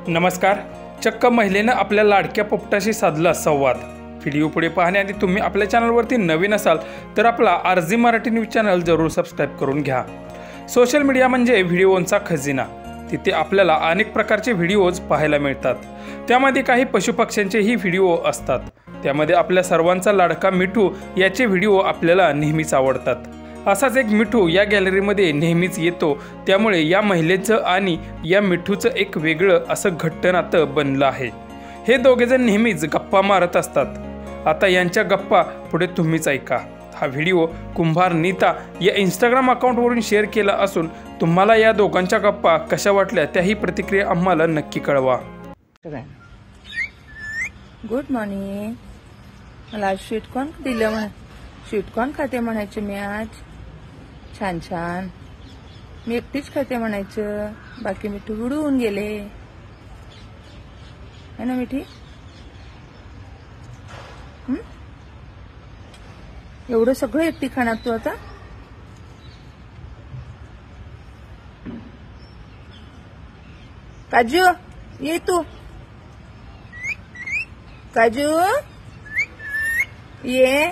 नमस्कार. चक्क महिलेनं आपल्या लाडक्या पोपटाशी साधला संवाद. व्हिडिओ पुढे पाहण्याआधी तुम्ही आपल्या चॅनलवरती नवीन असाल तर आपला आरजी मराठी न्यूज चॅनल जरूर सबस्क्राईब करून घ्या. सोशल मीडिया म्हणजे व्हिडिओंचा खजिना. तिथे आपल्याला अनेक प्रकारचे व्हिडिओज पाहायला मिळतात. त्यामध्ये काही पशुपक्ष्यांचेही व्हिडिओ असतात. त्यामध्ये आपल्या सर्वांचा लाडका मिठू याचे व्हिडिओ आपल्याला नेहमीच आवडतात. असाच एक मिठू या गॅलरीमध्ये नेहमीच येतो. त्यामुळे या महिलेचं आणि या मिठूचं एक वेगळं असं घट्ट नातं बनलं आहे. हे दोघेजण नेहमीच गप्पा मारत असतात. आता यांच्या गप्पा पुढे तुम्हीच ऐका. हा व्हिडिओ कुंभार नीता या इंस्टाग्राम अकाउंटवरून शेअर केला असून तुम्हाला या दोघांच्या गप्पा कशा वाटल्या त्याही प्रतिक्रिया आम्हाला नक्की कळवा. Good morning. मला आज स्वीटकॉर्न दिलं म्हणा. स्वीटकॉर्न खाते म्हणायचे मी आज. छान छान. मी एकटीच खाते म्हणायचं. बाकी मिठू उडून गेले है ना मिठी. एवढं सगळं एकटी खाणार तू आता. काजू ये तू. काजू ये.